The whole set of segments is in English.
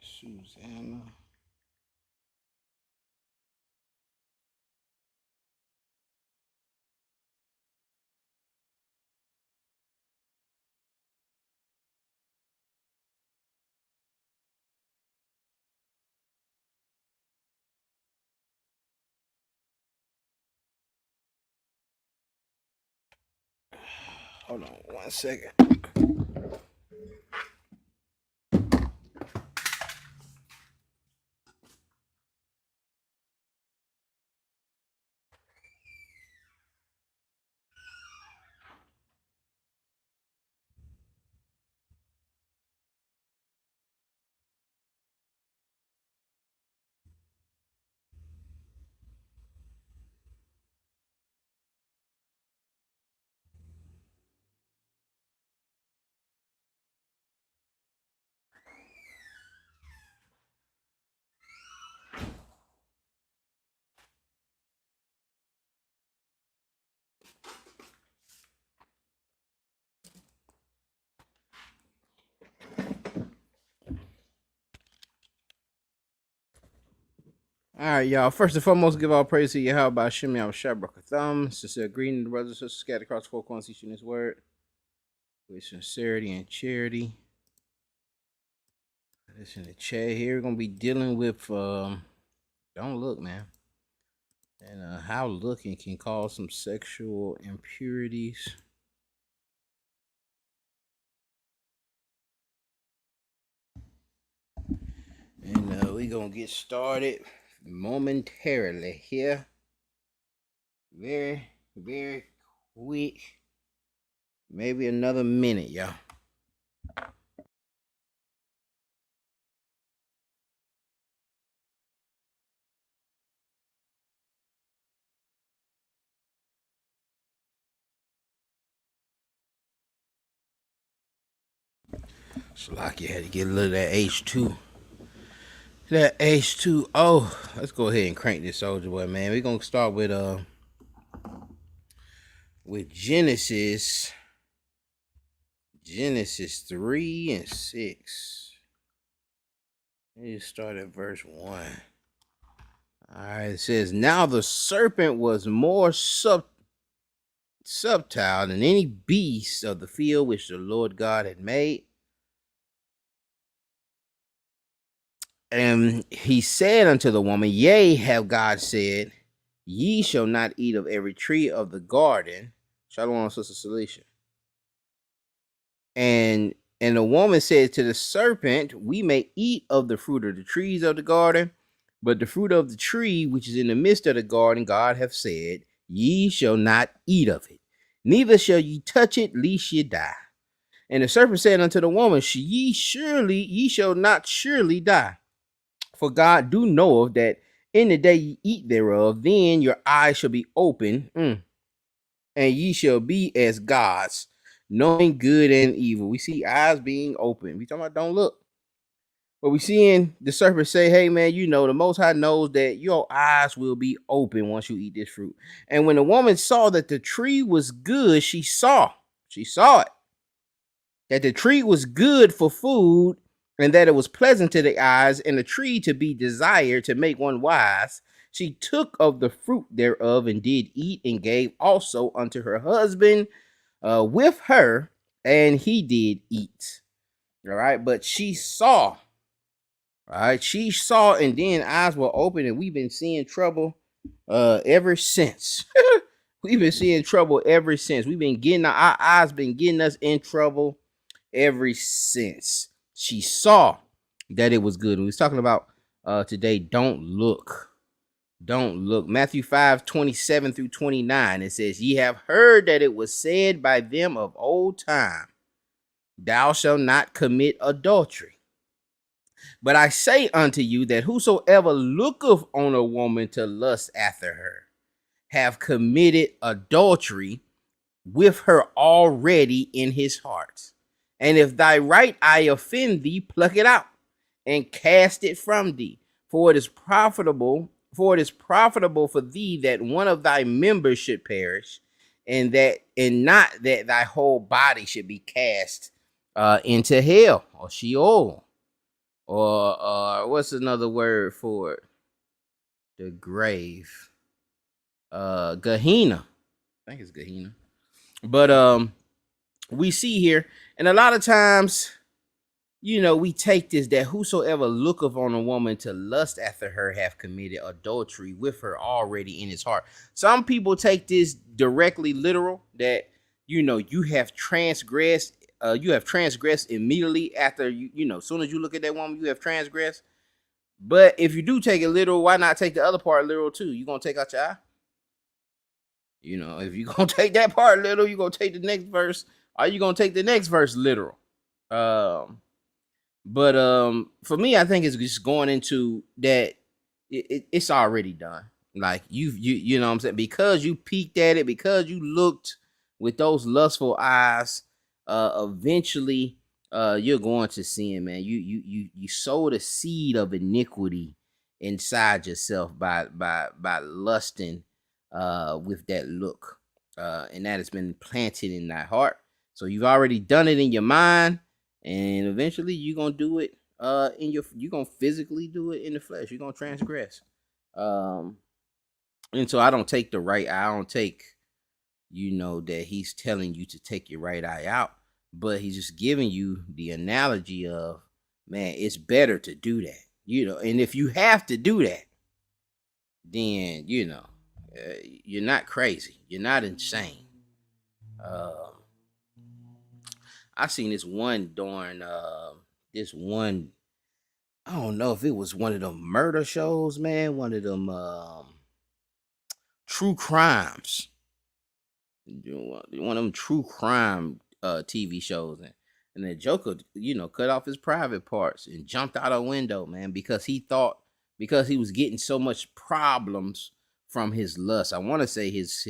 Susanna. Hold on 1 second. All right, y'all. First and foremost, give all praise to Yahweh Hashem Yahweh Shabrak Thumb. Sincere greeting to brothers and sisters scattered across four corners, teaching His word with sincerity and charity. This in the chat here. We're gonna be dealing with don't look, man, and how looking can cause some sexual impurities. And we're gonna get started momentarily here. Very, very quick. Maybe another minute, y'all. So like you had to get a little of that H2. That H2O. Let's go ahead and crank this soldier boy, man. We're gonna start with Genesis 3 and 6. Let's start at verse 1. Alright, it says, now the serpent was more subtle than any beast of the field which the Lord God had made. And he said unto the woman, yea, have God said, ye shall not eat of every tree of the garden. Shalom, Sister Celicia. And the woman said to the serpent, we may eat of the fruit of the trees of the garden, but the fruit of the tree which is in the midst of the garden, God hath said, ye shall not eat of it, neither shall ye touch it, lest ye die. And the serpent said unto the woman, ye shall not surely die. For God do know of that in the day ye eat thereof, then your eyes shall be open, and ye shall be as gods, knowing good and evil. We see eyes being open. We talking about don't look. But we seeing the serpent say, hey man, you know, the Most High knows that your eyes will be open once you eat this fruit. And when the woman saw that the tree was good, she saw it, that the tree was good for food, and that it was pleasant to the eyes, and a tree to be desired to make one wise. She took of the fruit thereof and did eat, and gave also unto her husband with her, and he did eat. All right, but she saw. All right, she saw, and then eyes were open, and we've been seeing trouble ever since. We've been seeing trouble ever since. We've been getting our eyes been getting us in trouble ever since. She saw that it was good. We was talking about today, don't look. Matthew 5:27-29. It says, ye have heard that it was said by them of old time, thou shalt not commit adultery. But I say unto you that whosoever looketh on a woman to lust after her have committed adultery with her already in his heart. And if thy right eye offend thee, pluck it out and cast it from thee. For it is profitable for thee that one of thy members should perish, and not that thy whole body should be cast into hell or Sheol. or what's another word for it? The grave. Gehenna. I think it's Gehenna. But we see here, and a lot of times, we take this that whosoever looketh on a woman to lust after her have committed adultery with her already in his heart. Some people take this directly literal, that you have transgressed. You have transgressed immediately after as soon as you look at that woman, you have transgressed. But if you do take it literal, why not take the other part literal too? You gonna take out your eye? If you're gonna take that part literal, you're gonna take the next verse. Are you gonna take the next verse literal? But for me, I think it's just going into that it's already done. Like you know what I'm saying? Because you peeked at it, because you looked with those lustful eyes, eventually you're going to sin, man. You sowed a seed of iniquity inside yourself by lusting with that look. And that has been planted in thy heart. So you've already done it in your mind, and eventually you're gonna do it you're gonna physically do it in the flesh. You're gonna transgress. And so I don't take the right eye. I don't take, that he's telling you to take your right eye out, but he's just giving you the analogy of, man, it's better to do that, and if you have to do that, then, you're not crazy. You're not insane. I seen this one during I don't know if it was one of them murder shows, man, one of them true crimes. One of them true crime TV shows, and the Joker, cut off his private parts and jumped out a window, man, because he was getting so much problems from his lust. I want to say his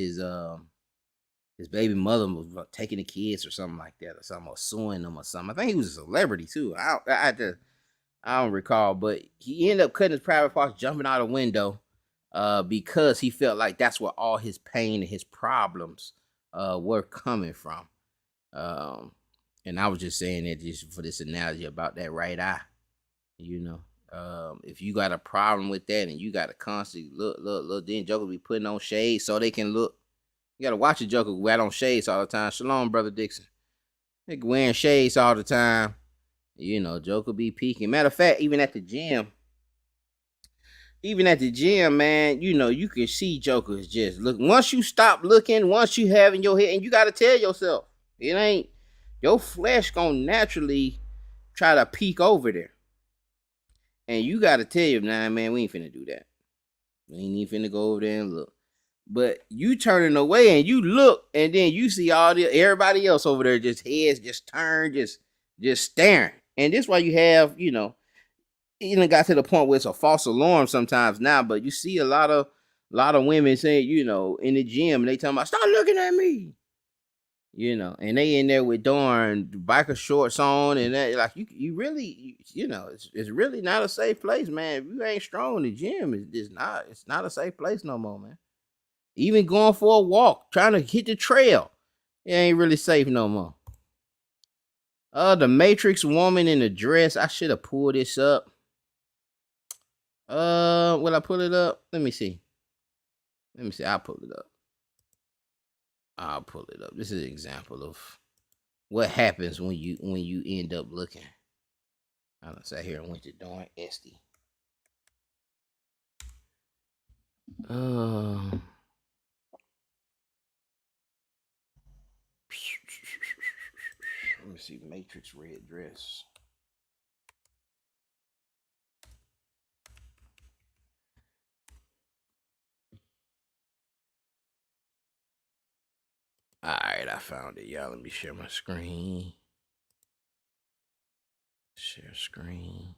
baby mother was taking the kids or something like that, or something, or suing them or something. I think he was a celebrity too. I don't recall, but he ended up cutting his private parts, jumping out a window, because he felt like that's where all his pain and his problems were coming from. And I was just saying that just for this analogy about that right eye. If you got a problem with that and you got to constantly look, then Joker be putting on shades so they can look. You got to watch a Joker wear on shades all the time. Shalom, Brother Dixon. Nigga wearing shades all the time. Joker be peeking. Matter of fact, even at the gym, man, you can see Jokers just look. Once you stop looking, once you have in your head, and you got to tell yourself, it ain't, your flesh gonna naturally try to peek over there. And you got to tell you, nah, man, we ain't finna do that. We ain't even finna go over there and look. But you turning away and you look, and then you see everybody else over there, just heads just turned, just staring. And this why you have, even got to the point where it's a false alarm sometimes now. But you see a lot of women saying, in the gym, and they talking about, stop looking at me. And they in there with darn biker shorts on, and that, like, you really, it's really not a safe place, man. If you ain't strong in the gym, it's not a safe place no more, man. Even going for a walk, trying to hit the trail, it ain't really safe no more. The Matrix woman in the dress. I should have pulled this up. Will I pull it up? Let me see. I'll pull it up. This is an example of what happens when you end up looking. I done sat here and went to darn Esty. Let me see, Matrix red dress. All right, I found it, y'all. Let me share my screen. Share screen.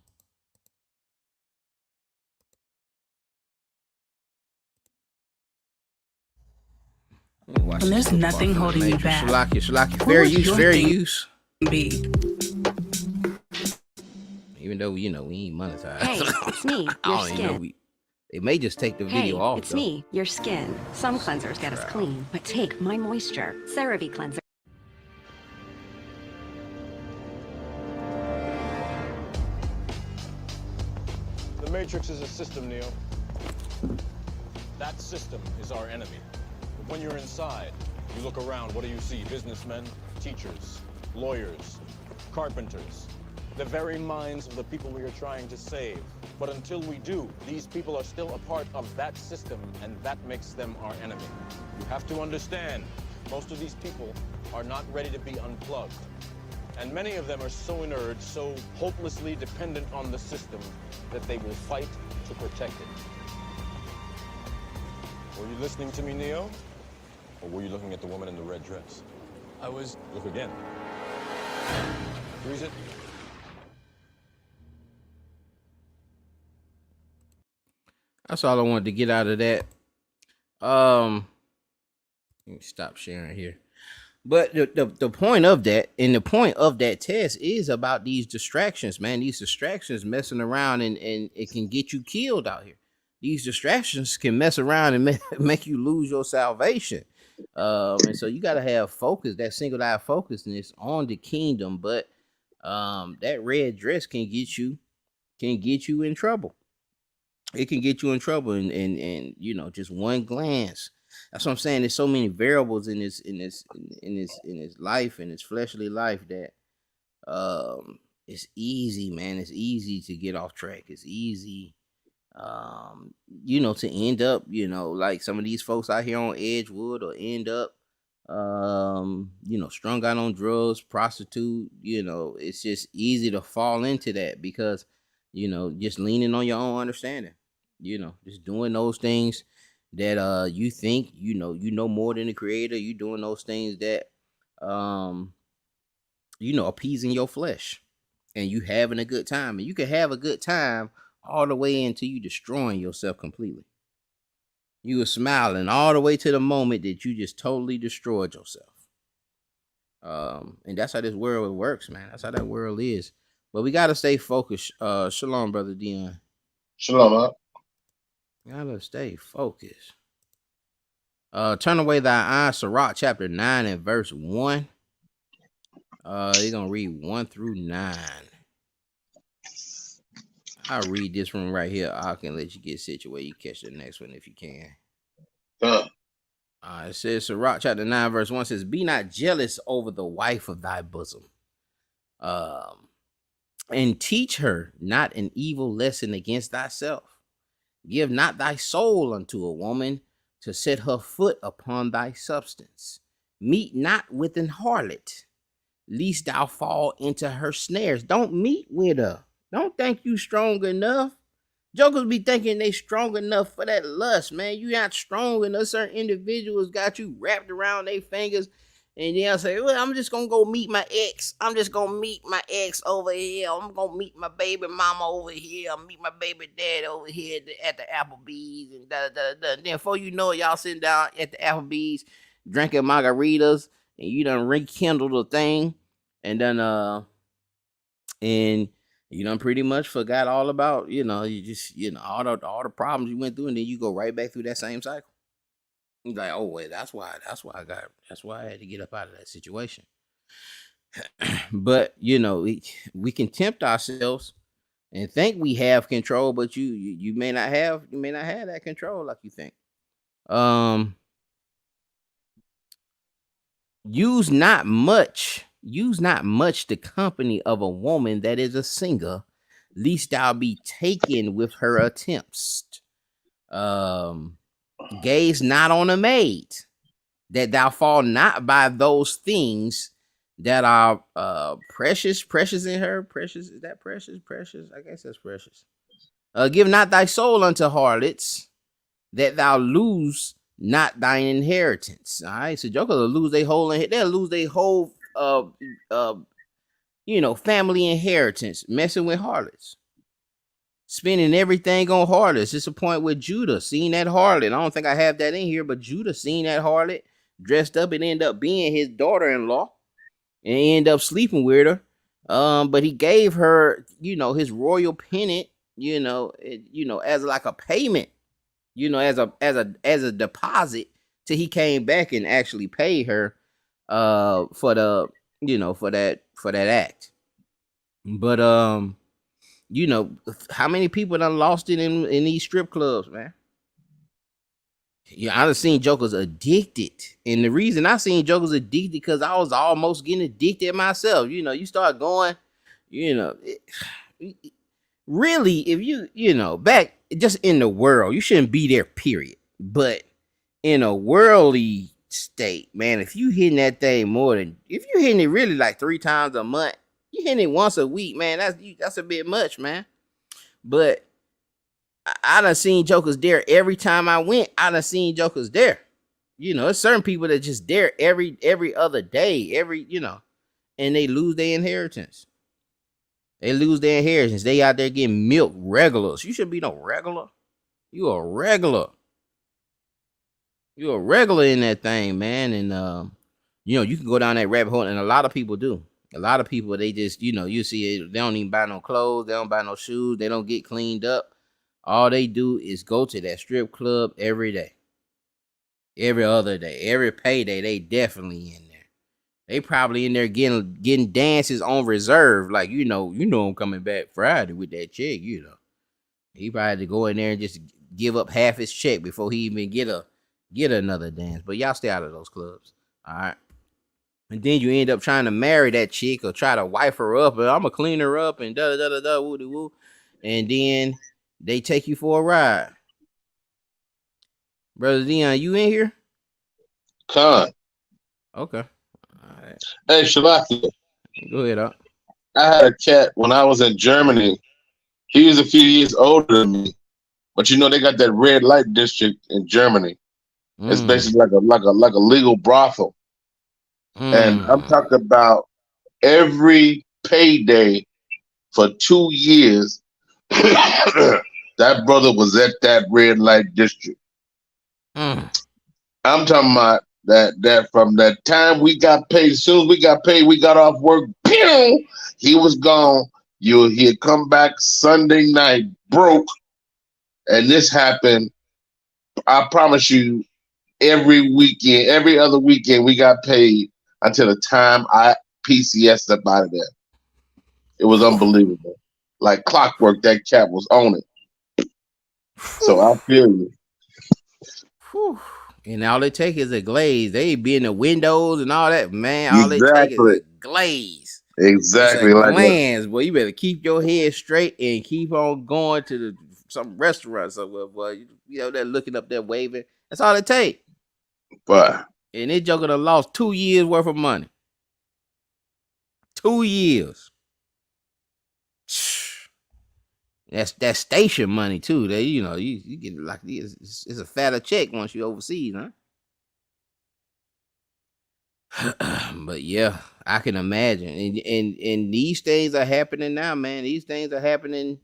And there's nothing holding you back. Shalaki. Fair use. Even though, we ain't monetized. Hey, it's me, your skin. They may just take the video off. It's me, your skin. Some cleansers get us clean, but take my moisture. CeraVe cleanser. Matrix is a system, Neo. That system is our enemy. But when you're inside, you look around, what do you see? Businessmen, teachers, lawyers, carpenters, the very minds of the people we are trying to save. But until we do, these people are still a part of that system, and that makes them our enemy. You have to understand, most of these people are not ready to be unplugged. And many of them are so inert, so hopelessly dependent on the system, that they will fight to protect it. Were you listening to me, Neo? Or were you looking at the woman in the red dress? I was... Look again. Freeze it. That's all I wanted to get out of that. Let me stop sharing here. But the point of that, and the point of that test is about these distractions, man. These distractions messing around and it can get you killed out here. These distractions can mess around and make you lose your salvation. And so you got to have focus, that single-eye focusness on the kingdom. But that red dress can get you in trouble. It can get you in trouble, and you know, just one glance. That's what I'm saying. There's so many variables in his life, in his fleshly life, that it's easy, man. It's easy to get off track. It's easy, you know, to end up, you know, like some of these folks out here on Edgewood, or end up, you know, strung out on drugs, prostitute. You know, it's just easy to fall into that because, you know, just leaning on your own understanding. You know, just doing those things that you think you know more than the creator. You doing those things that you know, appeasing your flesh, and you having a good time. And you can have a good time all the way until you destroying yourself completely. You were smiling all the way to the moment that you just totally destroyed yourself. And that's how this world works, man. That's how that world is. But we gotta stay focused. Shalom, brother Dion. Shalom, up. Gotta stay focused. Turn away thy eyes, Sirach chapter 9 and verse 1. You're gonna read 1 through 9. I'll read this one right here. I can let you get situated. You catch the next one if you can. It says, Sirach chapter 9 verse 1 says, be not jealous over the wife of thy bosom, and teach her not an evil lesson against thyself. Give not thy soul unto a woman, to set her foot upon thy substance. Meet not with an harlot, lest thou fall into her snares. Don't meet with her. Don't think you strong enough. Jokers be thinking they strong enough for that lust, man. You not strong enough. Certain individuals got you wrapped around their fingers, and they'll say, well, I'm just going to go meet my ex. I'm just going to meet my ex over here. I'm going to meet my baby mama over here. I'll meet my baby dad over here at the Applebee's. And Then before you know it, y'all sitting down at the Applebee's drinking margaritas, and you done rekindled the thing. And then, and you done pretty much forgot all about, you know, you just, you know, all the problems you went through, and then you go right back through that same cycle. You're like, oh wait, that's why I had to get up out of that situation. But you know, we can tempt ourselves and think we have control, but you may not have that control like you think. Use not much the company of a woman that is a singer, lest thou be taken with her attempts. Gaze not on a maid, that thou fall not by those things that are precious in her. Precious, is that precious? I guess that's precious. Give not thy soul unto harlots, that thou lose not thine inheritance. All right, so jokers will lose their whole, you know, family inheritance, messing with harlots. Spending everything on harlots. It's a point with Judah seeing that harlot. I don't think I have that in here, but Judah seen that harlot dressed up and ended up being his daughter-in-law, and ended up sleeping with her. But he gave her, you know, his royal pennant, you know, as like a payment, you know, as a deposit, till he came back and actually paid her for the, you know, for that act. But You know, how many people done lost it in these strip clubs, man? Yeah, I done seen jokers addicted. And the reason I seen jokers addicted because I was almost getting addicted myself. You know, you start going, you know, really, if you know, back just in the world, you shouldn't be there, period. But in a worldly state, man, if you hitting that thing more than, if you hitting it really like 3 times a month, you hitting it once a week, man, that's a bit much, man. But I done seen jokers there every time I went. I done seen jokers there. You know, there's certain people that just there every other day, you know, and they lose their inheritance. They lose their inheritance. They out there getting milk regulars. You shouldn't be no regular. You a regular. You a regular in that thing, man. And you know, you can go down that rabbit hole, and a lot of people do. A lot of people, they just, you know, you see it, they don't even buy no clothes, they don't buy no shoes, they don't get cleaned up. All they do is go to that strip club every day. Every other day. Every payday, they definitely in there. They probably in there getting dances on reserve. Like, you know I'm coming back Friday with that check, you know. He probably had to go in there and just give up half his check before he even get another dance. But y'all stay out of those clubs. All right. And then you end up trying to marry that chick or try to wife her up, and I'm gonna clean her up and da da da da woo woo. And then they take you for a ride. Brother Dion, you in here? Con. Okay. All right. Hey, Shabaki. Go ahead, up. I had a cat when I was in Germany. He was a few years older than me, but you know they got that red light district in Germany. It's basically like a legal brothel. And I'm talking about every payday for 2 years, that brother was at that red light district. I'm talking about that from that time we got paid, as soon as we got paid, we got off work, pew, he was gone. He'd come back Sunday night broke. And this happened, I promise you, every weekend, every other weekend we got paid until the time I PCS'd up out of there. It was unbelievable. Like clockwork, that cat was on it. So I feel you. And all they take is a glaze. They be in the windows and all that, man. All they take is a glaze. Exactly. It's like glance, boy. You better keep your head straight and keep on going to some restaurant somewhere, boy. You know, they're looking up there waving. That's all it take. But and this joker done lost 2 years worth of money. 2 years. That's station money too. They, you know, you get like it's a fatter check once you overseas, huh? But yeah, I can imagine. And these things are happening now, man. These things are happening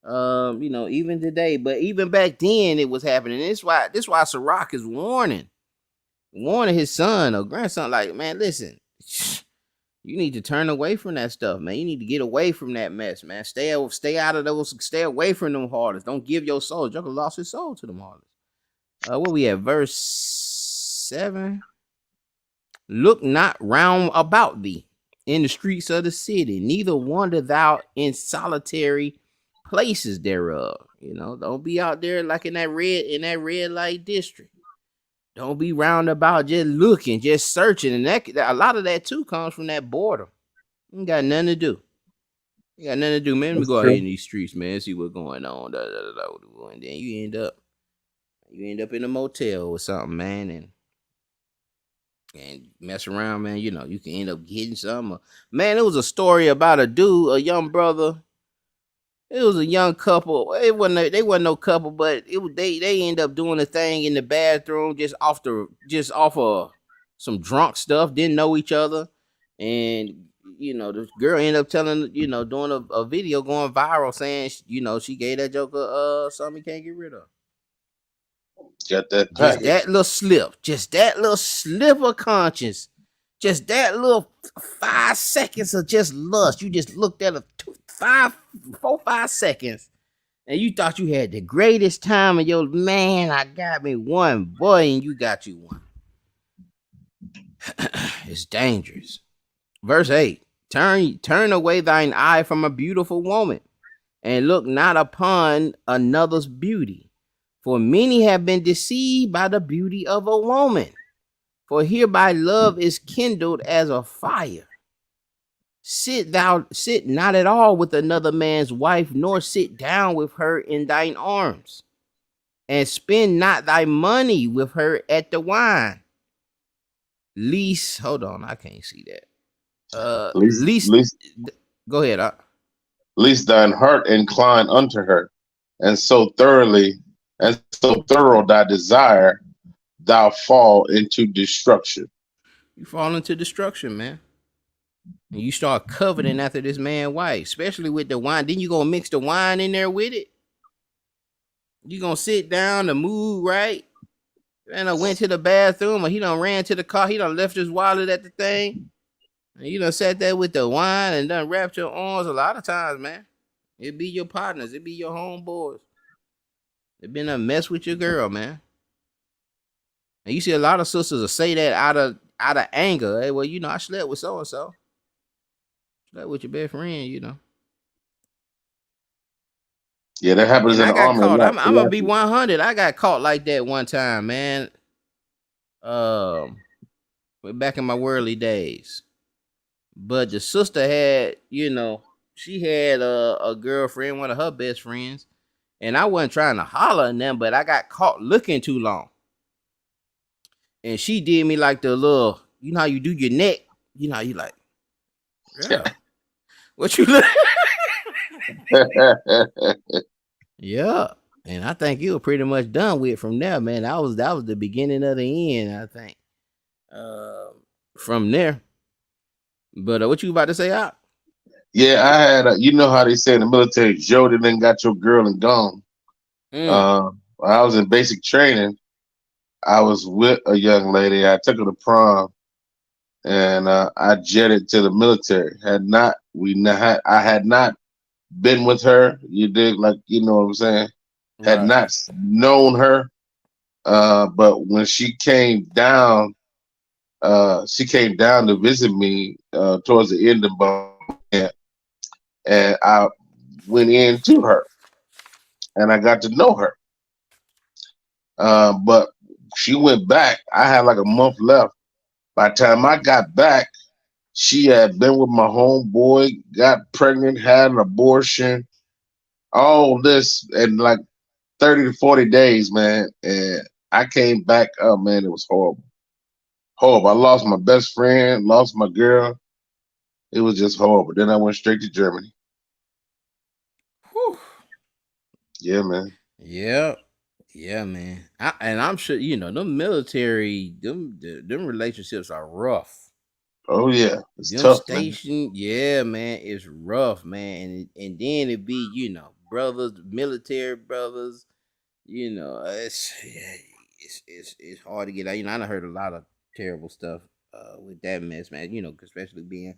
you know, even today. But even back then it was happening. This why Ciroc is warning his son or grandson, like, man, listen, you need to turn away from that stuff, man. You need to get away from that mess, man. Stay out of those, stay away from them harlots. Don't give your soul. Joker lost his soul to them harlots. What we at, verse 7? Look not round about thee in the streets of the city, neither wander thou in solitary places thereof. You know, don't be out there like in that red light district. Don't be round about just looking, just searching. And that a lot of that too comes from that boredom. You got nothing to do. Man. Let me go out here in these streets, man, see what's going on. And then you end up in a motel or something, man, and mess around, man. You know, you can end up getting something. Man, it was a story about a young brother. It was a young couple. They wasn't no couple, but they end up doing a thing in the bathroom just off of some drunk stuff. Didn't know each other, and you know the girl ended up telling, you know, doing a video going viral saying, you know, she gave that joker something he can't get rid of. Got that. Just that little slip of conscience. Just that little 5 seconds of just lust. You just looked at 5 seconds, and you thought you had the greatest time of your man. I got me one, boy, and you got you one. It's dangerous. Verse 8: Turn away thine eye from a beautiful woman, and look not upon another's beauty. For many have been deceived by the beauty of a woman. For hereby love is kindled as a fire. Sit not at all with another man's wife, nor sit down with her in thine arms, and spend not thy money with her at the wine. Least, hold on, I can't see that. Least, go ahead. Least thine heart incline unto her, and so thorough thy desire, thou fall into destruction. You fall into destruction, man. And you start coveting after this man's wife, especially with the wine. Then you gonna mix the wine in there with it. You gonna sit down, the mood right. And I went to the bathroom, or he done ran to the car. He done left his wallet at the thing. And you done sat there with the wine and done wrapped your arms. A lot of times, man, it be your partners, it be your homeboys. It been a mess with your girl, man. And you see a lot of sisters will say that out of anger. Hey, well, you know, I slept with so and so. Slept with your best friend, you know. Yeah, that happens And in I the got army. caught. I'm gonna be 100. I got caught like that one time, man. Back in my worldly days. But the sister had, you know, she had a girlfriend, one of her best friends, and I wasn't trying to holler at them, but I got caught looking too long. And she did me like the little, you know how you do your neck, you know how you like, yeah. What you look? Yeah. And I think you were pretty much done with from there, man. That was the beginning of the end, I think. From there. But what you about to say, Out? Yeah, I had. You know how they say in the military, Joe then got your girl and gone. When I was in basic training, I was with a young lady. I took her to prom, and I jetted to the military. I had not been with her. You dig, like, you know what I'm saying? Had not known her, but when she came down to visit me towards the end of my camp, and I went into her, and I got to know her. But she went back. I had like a month left. By the time I got back, she had been with my homeboy, got pregnant, had an abortion, all this in like 30 to 40 days, man. And I came back, oh man, it was horrible. Horrible. I lost my best friend, lost my girl. It was just horrible. Then I went straight to Germany. Whew. Yeah, man. Yeah, man. I'm sure, you know, them military, them relationships are rough. Oh yeah, it's them tough, station, man. Yeah, man, it's rough, man. And then it be, you know, brothers, military brothers. You know, it's hard to get out. You know, I done heard a lot of terrible stuff with that mess, man. You know, especially being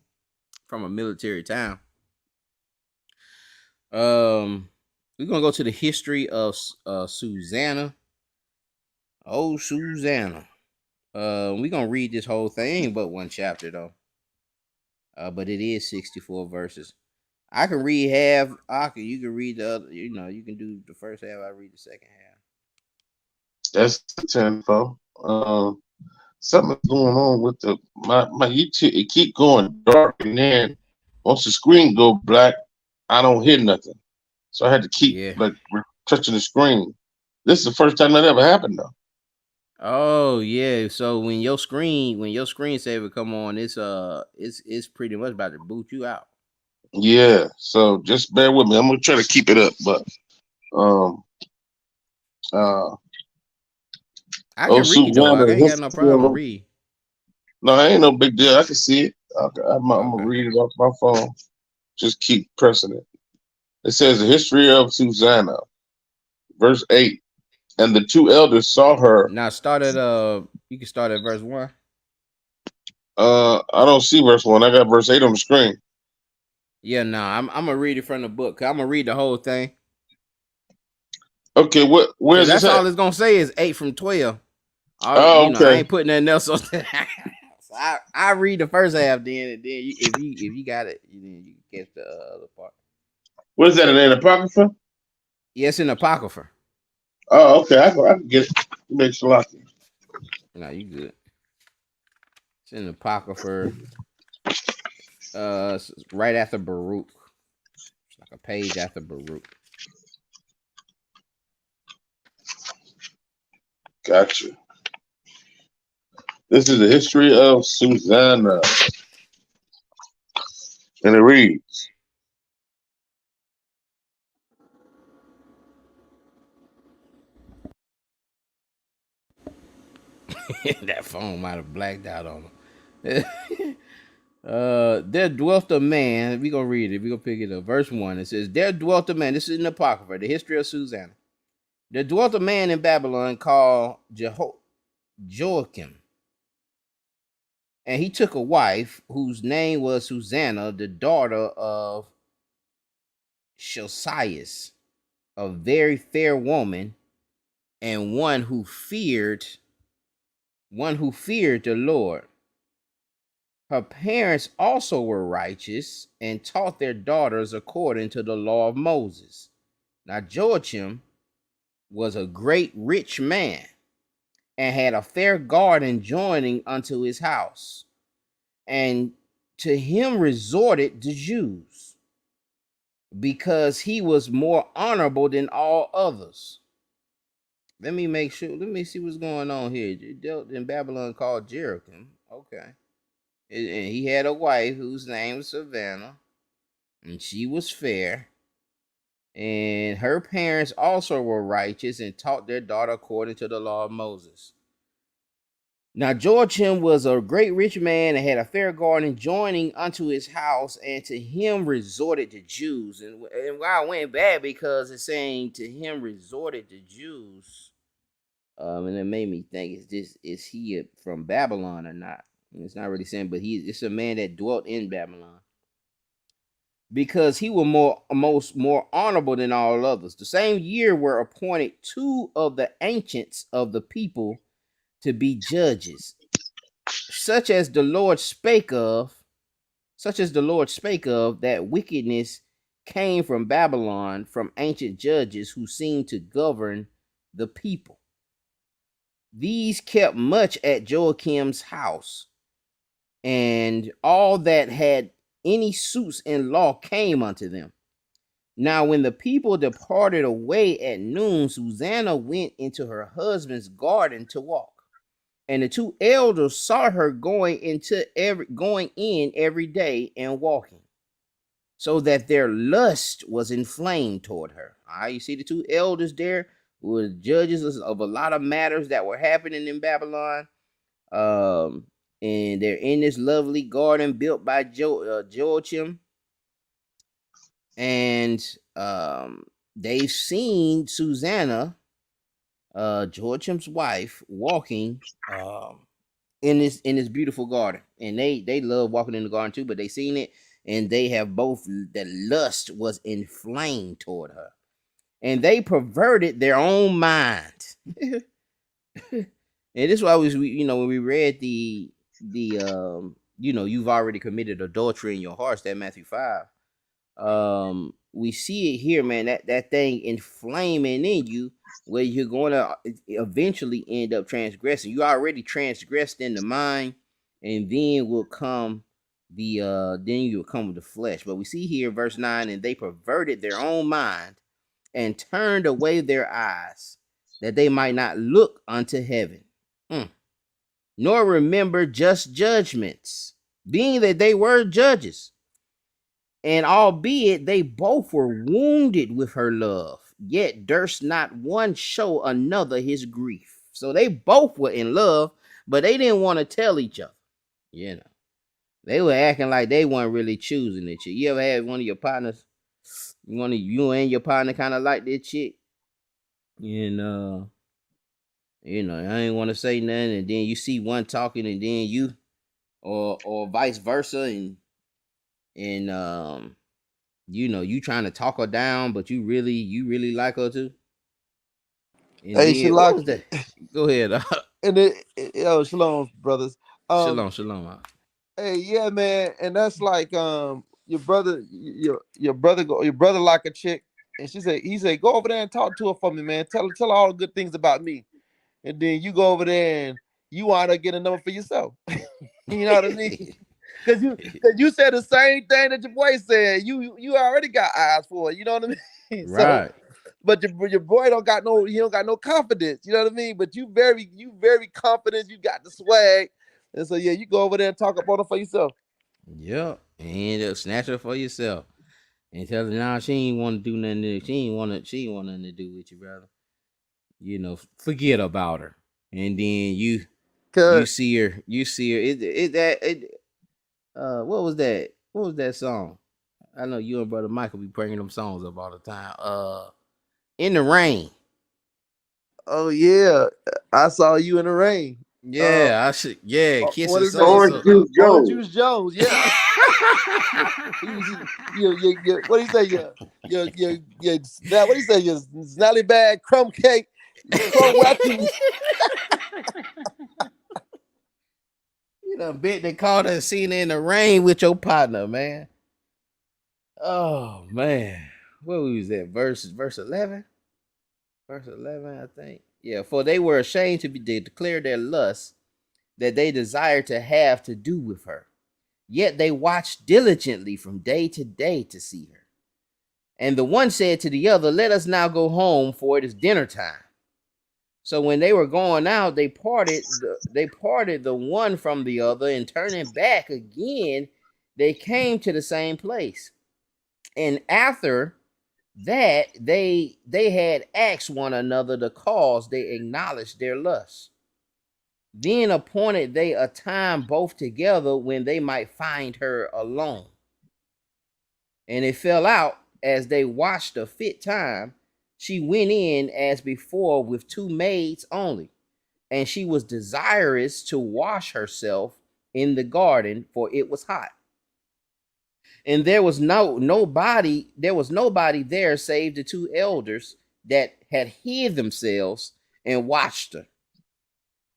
from a military town. We're gonna go to the history of Susanna. Oh, Susanna. We're gonna read this whole thing, but one chapter though. But it is 64 verses. I can read half. You can read the other. You know, you can do the first half. I read the second half. That's the 10-4. Something's going on with my YouTube. It keep going dark, and then once the screen go black, I don't hear nothing. So I had to keep like touching the screen. This is the first time that ever happened though. Oh yeah. So when your screensaver come on, it's pretty much about to boot you out. Yeah. So just bear with me. I'm gonna try to keep it up, but I can read though. I ain't got no problem with read. No, it ain't no big deal. I can see it. I'm gonna read it off my phone. Just keep pressing it. It says the history of Susanna, verse 8. And the two elders saw her. Now start at you can start at verse 1. I don't see verse 1. I got verse 8 on the screen. Yeah, no, I'm gonna read it from the book. I'm gonna read the whole thing. Okay, where's that's this all at? it's gonna say is 8 from 12. Oh, you know, I ain't putting nothing else on. So I read the first half, then, and then if you got it, then you can catch the other part. What is that? An apocrypha? Yes, in Apocrypha. Oh, okay. I can get it. It makes a lot. No, you good. It's in Apocrypha. It's right after Baruch. It's like a page after Baruch. Gotcha. This is the history of Susanna. And it reads, That phone might have blacked out on him. There dwelt a man. We're gonna read it. We're gonna pick it up. Verse 1. It says, there dwelt a man. This is in Apocrypha, the history of Susanna. There dwelt a man in Babylon called Joachim. And he took a wife whose name was Susanna, the daughter of Shelcias, a very fair woman, and one who feared the Lord. Her parents also were righteous and taught their daughters according to the law of Moses. Now Joachim was a great rich man and had a fair garden joining unto his house. And to him resorted the Jews, because he was more honorable than all others. Let me make sure. Let me see what's going on here. It dealt in Babylon called Jericho. Okay. And he had a wife whose name was Savannah, and she was fair. And her parents also were righteous and taught their daughter according to the law of Moses. Now Joachim was a great rich man and had a fair garden joining unto his house, and to him resorted the Jews. And why I went bad, because it's saying to him resorted the Jews. And it made me think, is he from Babylon or not? And it's not really saying, but it's a man that dwelt in Babylon, because he was more honorable than all others. The same year were appointed two of the ancients of the people to be judges, such as the Lord spake of, that wickedness came from Babylon, from ancient judges who seemed to govern the people. These kept much at Joachim's house, and all that had any suits in law came unto them. Now when the people departed away at noon, Susanna went into her husband's garden to walk. And the two elders saw her going in every day and walking, so that their lust was inflamed toward her. All right, you see the two elders there who were judges of a lot of matters that were happening in Babylon. And they're in this lovely garden built by Joachim. And they've seen Susanna, Joachim's wife, walking in this beautiful garden. And they love walking in the garden too, but they seen it, and they have both, the lust was inflamed toward her, and they perverted their own mind. And this is why when we read the you've already committed adultery in your hearts, that Matthew 5. We see it here, man, that thing inflaming in you, where you're going to eventually end up transgressing. You already transgressed in the mind, and then will come then you'll come with the flesh. But we see here, verse 9, and they perverted their own mind and turned away their eyes, that they might not look unto heaven, nor remember just judgments, being that they were judges. And albeit they both were wounded with her love, yet durst not one show another his grief. So they both were in love, but they didn't want to tell each other. They were acting like they weren't really choosing the chick. You ever had one of your partners, you and your partner kind of like this chick, and I ain't want to say nothing, and then you see one talking, and then you, or vice versa, and you trying to talk her down, but you really like her too. And Hey, then, what was Shalak, that? Go ahead. shalom, brothers. Shalom. Hey, yeah, man, and that's like, your brother like a chick, and he said, go over there and talk to her for me, man. Tell her all the good things about me, and then you go over there and you want to get a number for yourself. You know what I mean? Because you said the same thing that your boy said. You already got eyes for it. You know what I mean? Right. So, but your boy don't got no confidence. You know what I mean? But you very confident. You got the swag, and so yeah, you go over there and talk up on her for yourself. Yep. And end up snatch her for yourself. And tell her, nah, she ain't want to do nothing. She ain't want nothing to do with you, brother. You know, forget about her. And then you see her. What was that? What was that song? I know you and Brother Michael be bringing them songs up all the time. In the Rain. Oh yeah, I saw you in the rain. Yeah, I should. Yeah, kiss What her. is Orange that? Juice Orange Jones. Juice Jones. Yeah. What do you say? What do you say? Your snally bag, crumb cake, crumb wacky. You done bet they called her and seen her in the rain with your partner, man. Oh man, where was that? Verse 11? Verse 11, I think. Yeah, for they were ashamed to declare their lust that they desired to have to do with her. Yet they watched diligently from day to day to see her. And the one said to the other, let us now go home, for it is dinner time. So when they were going out, they parted the one from the other, and turning back again, they came to the same place. And after that, they had asked one another the cause, they acknowledged their lust. Then appointed they a time both together when they might find her alone. And it fell out as they watched a fit time, she went in as before with 2 maids only, and she was desirous to wash herself in the garden, for it was hot. And there was nobody there save the 2 elders that had hid themselves and watched her.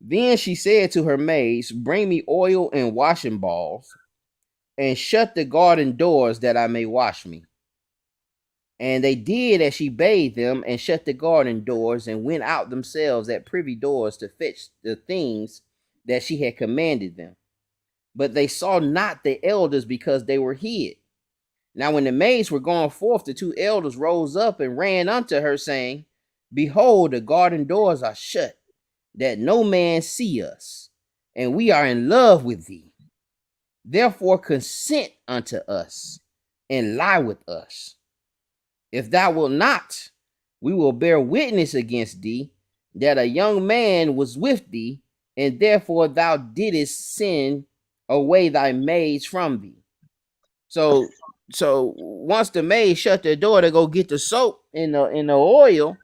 Then she said to her maids, bring me oil and washing balls, and shut the garden doors that I may wash me. And they did as she bade them, and shut the garden doors, and went out themselves at privy doors to fetch the things that she had commanded them. But they saw not the elders, because they were hid. Now when the maids were gone forth, the 2 elders rose up and ran unto her, saying, behold, the garden doors are shut, that no man see us, and we are in love with thee. Therefore consent unto us, and lie with us. If thou wilt not, we will bear witness against thee that a young man was with thee, and therefore thou didst send away thy maids from thee. So once the maids shut their door to go get the soap and the oil,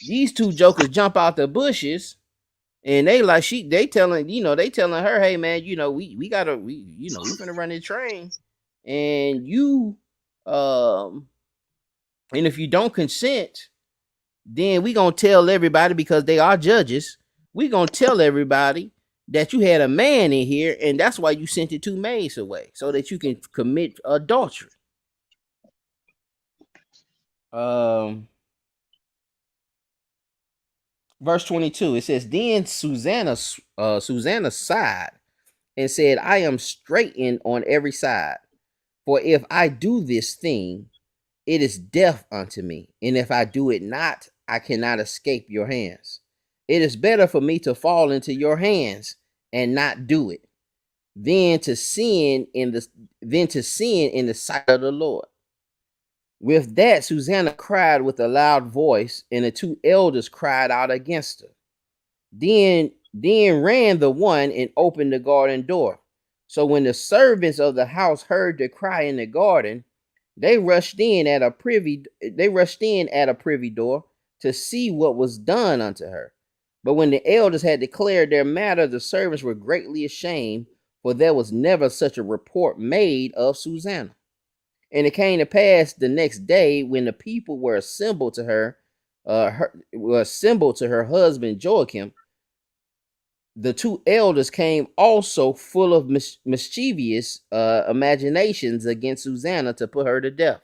these 2 jokers jump out the bushes, and they telling her, hey man, we finna run this train, and and if you don't consent, then we gonna tell everybody, because they are judges. We gonna tell everybody that you had a man in here, and that's why you sent the 2 maids away, so that you can commit adultery. Verse 22, it says, then Susanna sighed and said, I am straitened on every side, for if I do this thing, it is death unto me, and if I do it not, I cannot escape your hands. It is better for me to fall into your hands and not do it, than to sin in the sight of the Lord. With that, Susanna cried with a loud voice, and the 2 elders cried out against her. Then ran the one and opened the garden door. So when the servants of the house heard the cry in the garden, they rushed in at a privy door to see what was done unto her. But when the elders had declared their matter, the servants were greatly ashamed, for there was never such a report made of Susanna. And it came to pass the next day, when the people were assembled to her husband Joachim, the two elders came also full of mischievous imaginations against Susanna to put her to death.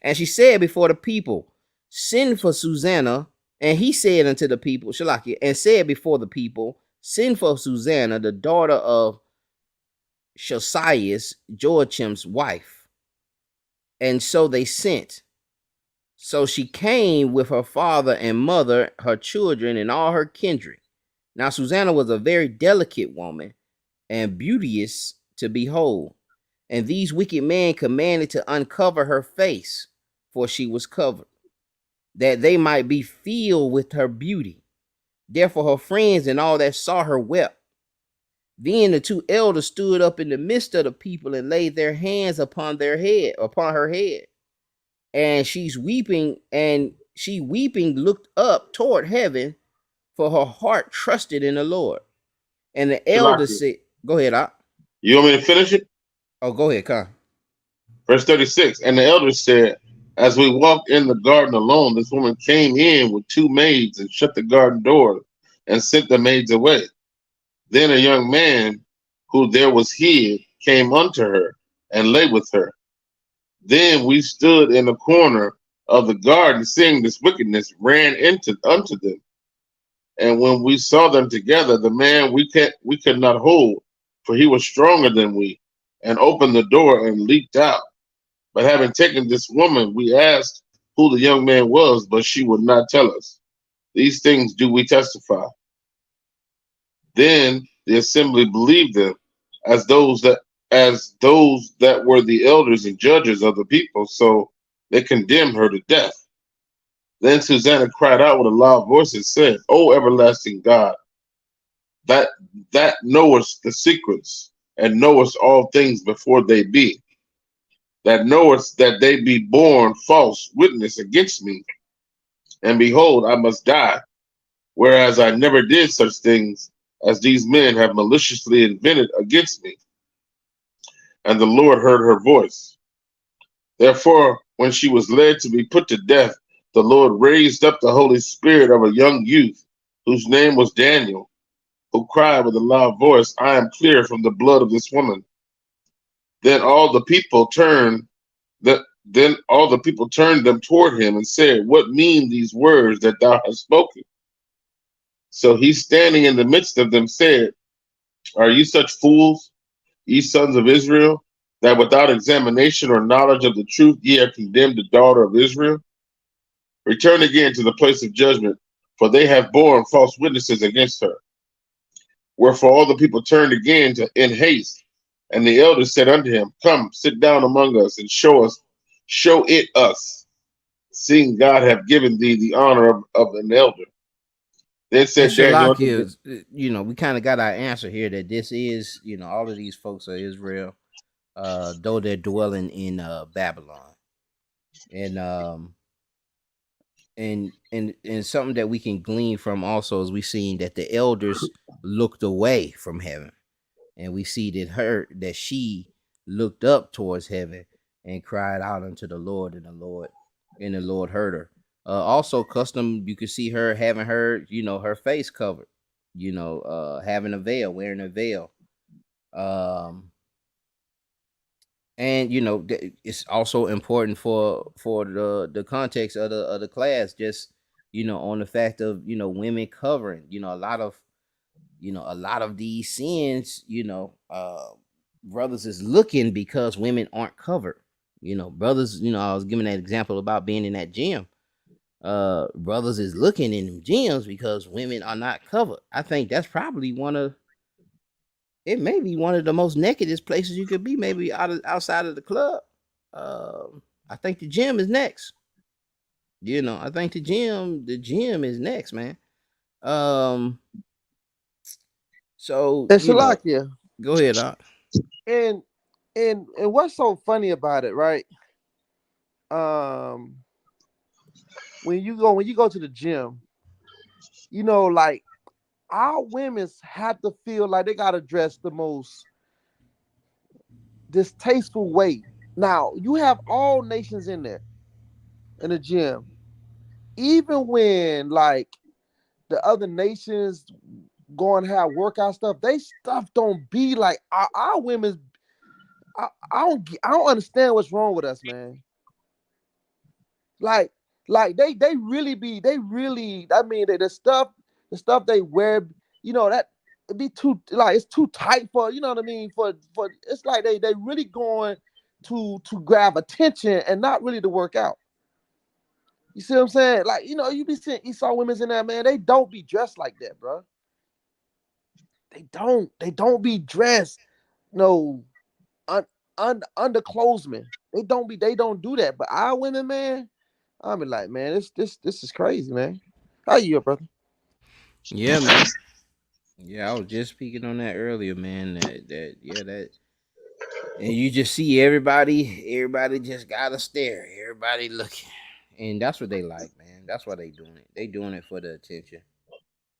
And she said before the people, send for Susanna. And he said unto the people, Shalakia, and said before the people, send for Susanna, the daughter of Josias, Joachim's wife. And so they sent. So she came with her father and mother, her children, and all her kindred. Now Susanna was a very delicate woman and beauteous to behold. And these wicked men commanded to uncover her face, for she was covered, that they might be filled with her beauty. Therefore her friends and all that saw her wept. Then the two elders stood up in the midst of the people and laid their hands upon her head. And she weeping looked up toward heaven, for her heart trusted in the Lord. And the elders said, go ahead, Op. You want me to finish it? Oh, go ahead, Con. Verse 36. And the elders said, as we walked in the garden alone, this woman came in with two maids and shut the garden door and sent the maids away. Then a young man who there was hid came unto her and lay with her. Then we stood in the corner of the garden, seeing this wickedness, ran unto them. And when we saw them together, the man we could not hold, for he was stronger than we, and opened the door and leaped out. But having taken this woman, we asked who the young man was, but she would not tell us. These things do we testify. Then the assembly believed them as those that were the elders and judges of the people, so they condemned her to death. Then Susanna cried out with a loud voice and said, O everlasting God, that knowest the secrets, and knowest all things before they be, that knowest that they be born false witness against me, and behold, I must die, whereas I never did such things as these men have maliciously invented against me. And the Lord heard her voice. Therefore, when she was led to be put to death, the Lord raised up the Holy Spirit of a young youth, whose name was Daniel, who cried with a loud voice, I am clear from the blood of this woman. Then all the people turned them toward him and said, what mean these words that thou hast spoken? So he, standing in the midst of them, said, are you such fools, ye sons of Israel, that without examination or knowledge of the truth ye have condemned the daughter of Israel? Return again to the place of judgment, for they have borne false witnesses against her. Wherefore all the people turned again in haste, and the elders said unto him, come, sit down among us, and show it us, seeing God have given thee the honor of an elder. Then said Daniel, we kind of got our answer here that this is, all of these folks are Israel, though they're dwelling in Babylon. And something that we can glean from also is we seen that the elders looked away from heaven, and we see that she looked up towards heaven and cried out unto the Lord, and the Lord heard her. Also custom, you could see her having her, her face covered, having a veil, wearing a veil. And it's also important for the context of the class, just on the fact of women covering, a lot of these sins, brothers is looking because women aren't covered. Brothers, I was giving that example about being in that gym. Brothers is looking in them gyms because women are not covered. I think that's probably it may be one of the most nakedest places you could be, maybe outside of the club. I think the gym is next. I think the gym is next, man. So and Shalakia, go ahead, Doc. And what's so funny about it, right? When you go to the gym, like our women's have to feel like they gotta dress the most distasteful way. Now you have all nations in there in the gym, even when like the other nations go and have workout stuff, they stuff don't be like our women's. I don't understand what's wrong with us, man. Like they really be, I mean, the stuff they wear, you know, that it be too, like, it's too tight for, you know what I mean, for it's like they really going to grab attention and not really to work out. You see what I'm saying? Like, you know, you be seeing Esau women's in there, man. They don't be dressed like that, bro. They don't be dressed, no, underclothesmen. They don't do that. But our women, man, I be like, man, this is crazy, man. How you, brother? Yeah, man. Yeah, I was just speaking on that earlier, man. That and you just see everybody just gotta stare. Everybody looking. And that's what they like, man. That's why they doing it. They doing it for the attention.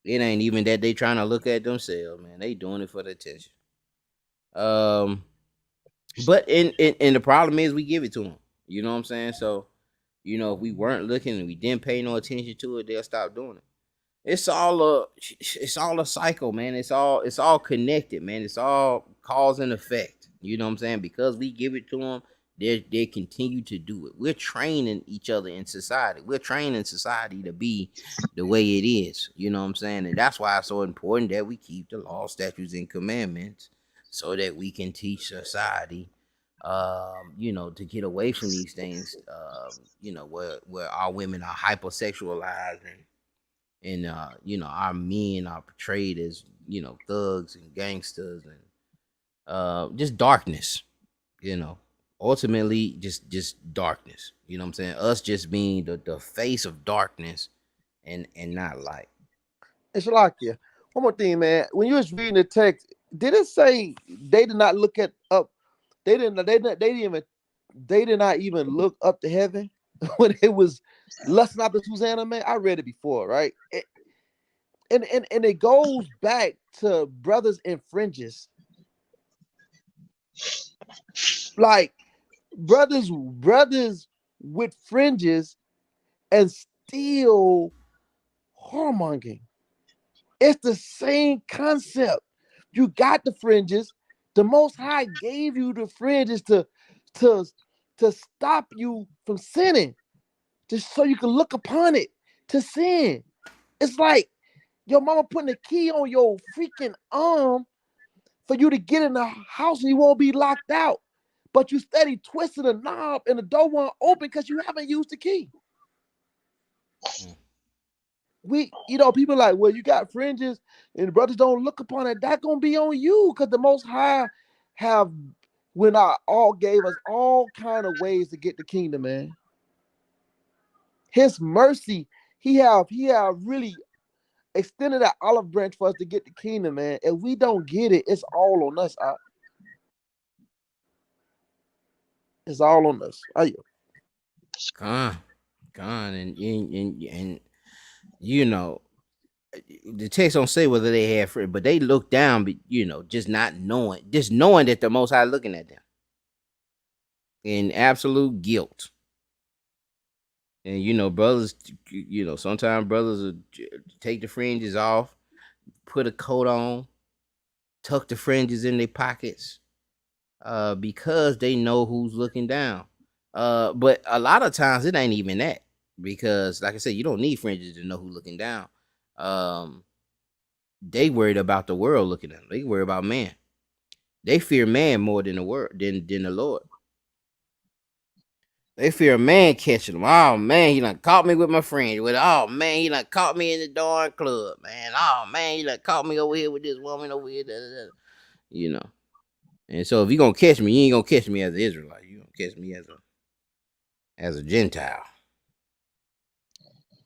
It ain't even that they trying to look at themselves, man. They doing it for the attention. But and the problem is we give it to them. You know what I'm saying? So, you know, if we weren't looking and we didn't pay no attention to it, they'll stop doing it. It's all a cycle, man. It's all connected, man. It's all cause and effect. You know what I'm saying? Because we give it to them, they continue to do it. We're training each other in society. We're training society to be the way it is. You know what I'm saying? And that's why it's so important that we keep the law, statutes, and commandments, so that we can teach society, you know, to get away from these things, you know, where our women are hypersexualized and you know, our men are portrayed as, you know, thugs and gangsters and just darkness, you know, ultimately just darkness. You know what I'm saying? Us just being the face of darkness and not light. It's like, yeah. One more thing, man. When you was reading the text, did it say they did not look up? They did not even look up to heaven when it was lusting after Susanna, man. I read it before, right? And it goes back to brothers in fringes, like brothers with fringes and still whoremongering. It's the same concept. You got the fringes. The Most High gave you the fringes to stop you from sinning, just so you can look upon it to sin. It's like your mama putting a key on your freaking arm for you to get in the house and you won't be locked out, but you steady twisting the knob and the door won't open because you haven't used the key. You know, people like, well, you got fringes and the brothers don't look upon it. That's gonna be on you, because the Most High gave us all kind of ways to get the kingdom, man. His mercy, he have really extended that olive branch for us to get the kingdom, man. If we don't get it, it's all on us. It's all on us. Gone, and you know, the text don't say whether they had friends, but they look down, but you know, just knowing that the Most High looking at them in absolute guilt. And you know, brothers, you know, sometimes brothers will take the fringes off, put a coat on, tuck the fringes in their pockets, because they know who's looking down. But a lot of times it ain't even that, because like I said, you don't need fringes to know who's looking down. They worried about the world looking at them. They worry about man. They fear man more than the world, than the Lord. They fear a man catching them. Oh man, he done caught me with my friend. Oh man, he done caught me in the darn club, man. Oh man, he done caught me over here with this woman over here. You know. And so if you gonna catch me, you ain't gonna catch me as an Israelite. You gonna catch me as a Gentile.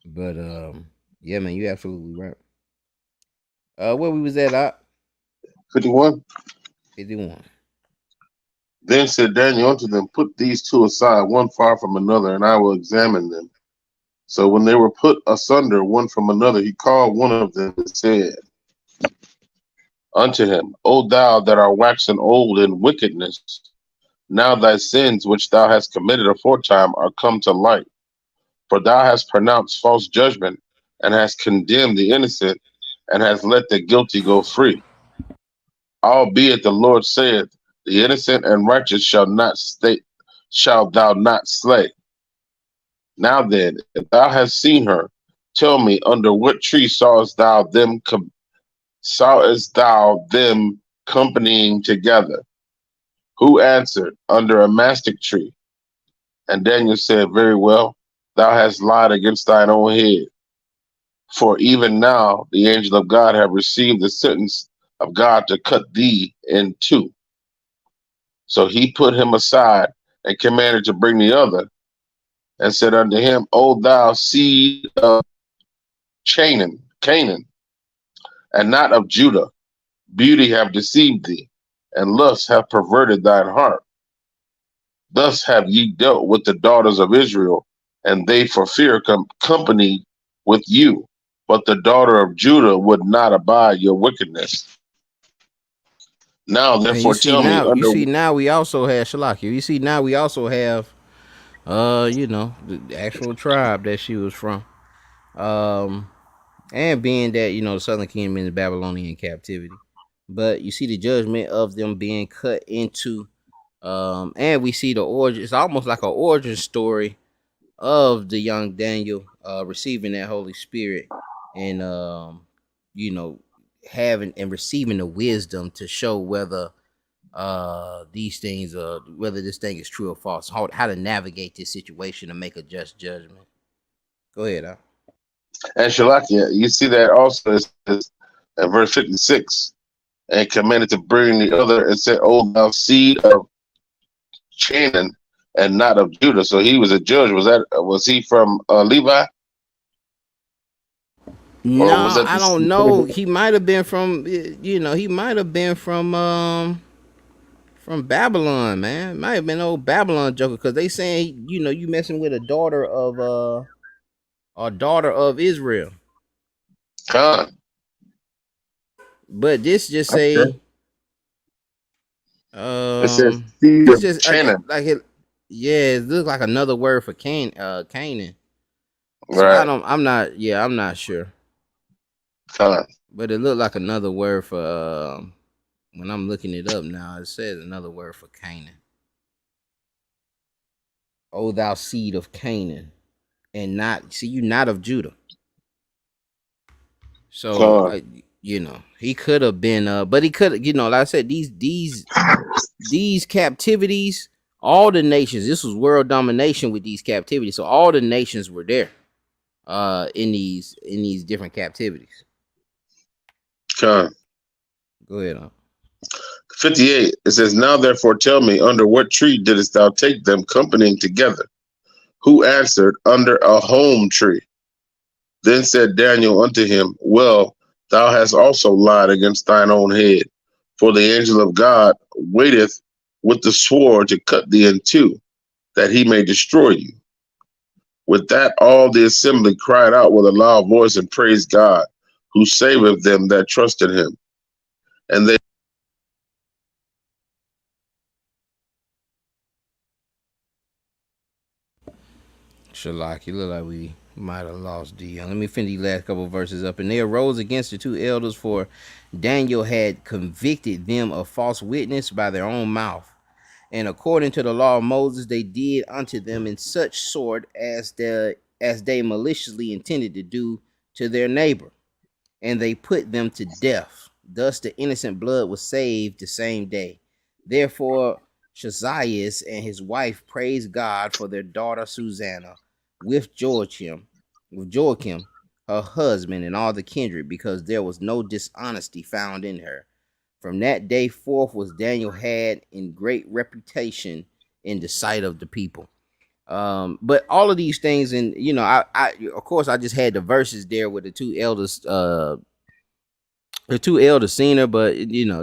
But yeah, man, you absolutely right. Where we was at? 51. 51. Then said Daniel unto them, put these two aside, one far from another, and I will examine them. So when they were put asunder one from another, he called one of them and said unto him, O thou that art waxen old in wickedness, now thy sins which thou hast committed aforetime are come to light. For thou hast pronounced false judgment, and hast condemned the innocent, and hast let the guilty go free. Albeit the Lord saith, the innocent and righteous shall thou not slay. Now then, if thou hast seen her, tell me under what tree sawest thou them companying together? Who answered, under a mastic tree? And Daniel said, very well, thou hast lied against thine own head. For even now the angel of God have received the sentence of God to cut thee in two. So he put him aside and commanded to bring the other, and said unto him, O thou seed of Canaan, and not of Judah, beauty have deceived thee, and lust have perverted thine heart. Thus have ye dealt with the daughters of Israel, and they for fear companied with you. But the daughter of Judah would not abide your wickedness. Now therefore tell me under. You see now we also have Shalaki. You see now we also have the actual tribe that she was from. And being that, the southern kingdom in the Babylonian captivity. But you see the judgment of them being cut into, and we see the origin. It's almost like an origin story of the young Daniel receiving that Holy Spirit and having and receiving the wisdom to show whether these things whether this thing is true or false, how to navigate this situation and make a just judgment. Go ahead, And Shalakia, you see that also is in verse 56, and commanded to bring the other and said, O thou seed of Canaan and not of Judah. So he was a judge. Was he from Levi? No, I don't know. He might have been from, from Babylon, man. Might have been old Babylon joker, because they saying, you messing with a daughter of Israel. But this just say, it says seed of Canaan. It looks like another word for Canaan. So Right. I'm not sure. But it looked like another word for when I'm looking it up now, it says another word for Canaan. O thou seed of Canaan, and you not of Judah. So he could have been but he could, like I said, these captivities, all the nations, this was world domination with these captivities. So all the nations were there in these different captivities. Go ahead. 58, it says, Now therefore tell me, under what tree didst thou take them companying together? Who answered, under a holm tree. Then said Daniel unto him, Well, thou hast also lied against thine own head, for the angel of God waiteth with the sword to cut thee in two, that he may destroy you. With that all the assembly cried out with a loud voice and praised God, who saveth them that trust in him. And they Shalak, you look like we might have lost Dion. Let me finish these last couple of verses up. And they arose against the two elders, for Daniel had convicted them of false witness by their own mouth. And according to the law of Moses, they did unto them in such sort as they maliciously intended to do to their neighbor. And they put them to death. Thus the innocent blood was saved the same day. Therefore Shazias and his wife praised God for their daughter Susanna, with Joachim, her husband, and all the kindred, because there was no dishonesty found in her. From that day forth was Daniel had in great reputation in the sight of the people. But all of these things, and I of course I just had the verses there with the two elders seen her, but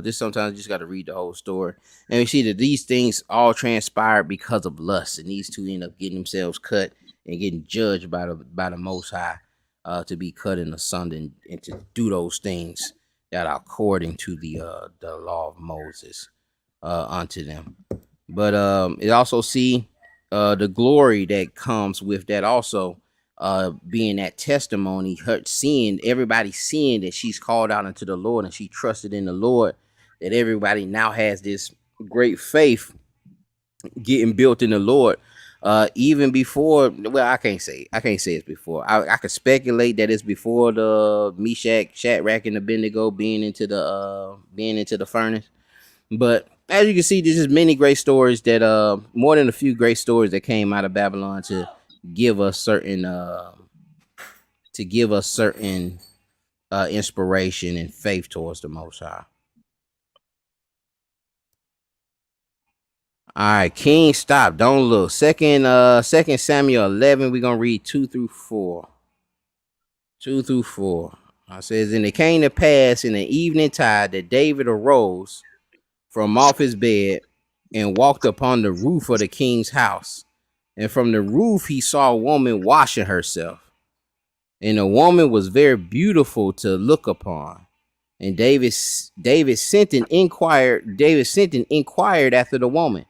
just sometimes you just got to read the whole story. And we see that these things all transpired because of lust, and these two end up getting themselves cut and getting judged by the Most High to be cut in asunder and to do those things that are according to the law of Moses unto them. But it also see the glory that comes with that also being that testimony, her seeing everybody seeing that she's called out into the Lord and she trusted in the Lord, that everybody now has this great faith getting built in the Lord. Even before, well, I can't say it's before. I could speculate that it's before the Meshach, Shadrach, and Abednego being into the furnace. But as you can see, there's just many great stories that more than a few great stories that came out of Babylon to give us certain inspiration and faith towards the Most High. All right, King, stop. Don't look. Second Samuel 11. We're gonna read 2 through 4. 2 through 4. It says, and it came to pass in the evening tide that David arose from off his bed and walked upon the roof of the king's house. And from the roof he saw a woman washing herself. And the woman was very beautiful to look upon. And David sent and inquired after the woman.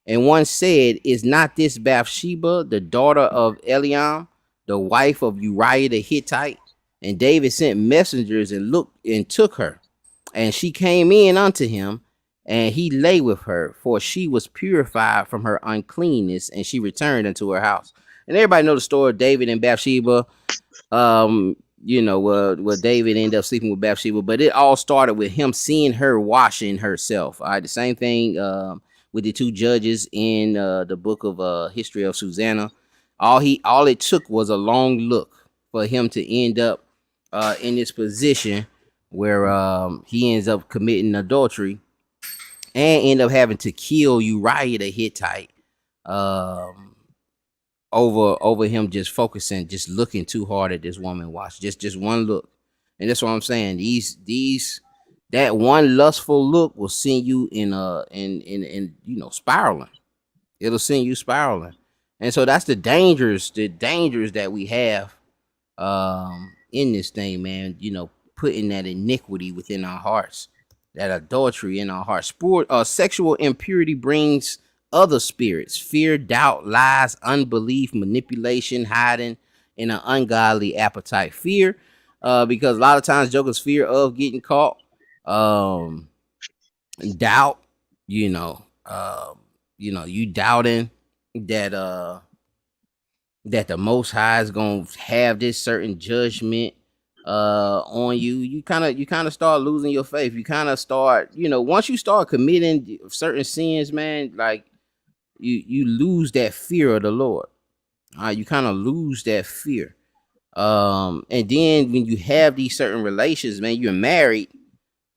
And one said, is not this Bathsheba, the daughter of Eliam, the wife of Uriah the Hittite? And David sent messengers and looked and took her. And she came in unto him, and he lay with her, for she was purified from her uncleanness, and she returned unto her house. And everybody know the story of David and Bathsheba. Where David ended up sleeping with Bathsheba, but it all started with him seeing her washing herself. All right, the same thing with the two judges in the book of History of Susanna. All it took was a long look for him to end up in this position where he ends up committing adultery and end up having to kill Uriah the Hittite over him just focusing, just looking too hard at this woman wash. Just one look. And that's what I'm saying. That one lustful look will send you in spiraling. It'll send you spiraling. And so that's the dangers that we have in this thing, man. Putting that iniquity within our hearts, that adultery in our hearts. Sexual impurity brings other spirits: fear, doubt, lies, unbelief, manipulation, hiding, and an ungodly appetite. Fear, because a lot of times jokers fear of getting caught. Doubt, you doubting that the Most High is gonna have this certain judgment on you. You kind of start losing your faith. You kind of start, once you start committing certain sins, man, like you lose that fear of the Lord. You kind of lose that fear. And then when you have these certain relations, man, you're married,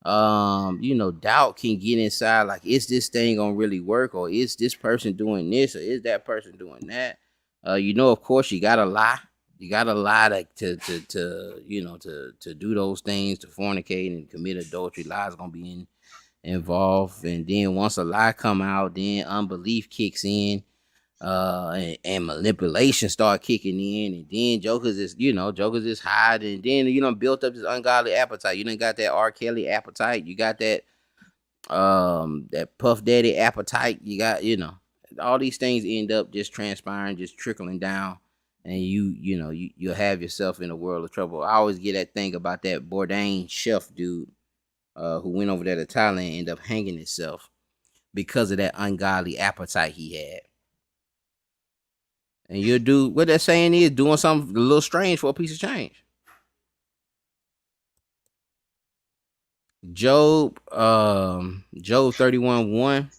doubt can get inside, like, is this thing gonna really work, or is this person doing this, or is that person doing that? Of course you gotta lie. You gotta lie to do those things, to fornicate and commit adultery. Lies gonna be involved, and then once a lie come out, then unbelief kicks in, and manipulation start kicking in, and then jokers is hiding, and then built up this ungodly appetite. You done got that R. Kelly appetite. You got that that Puff Daddy appetite. You got all these things end up just transpiring, just trickling down, and you'll have yourself in a world of trouble. I always get that thing about that Bourdain chef dude who went over there to Thailand and ended up hanging himself because of that ungodly appetite he had. And you'll do what that saying is, doing something a little strange for a piece of change. Job 31:1.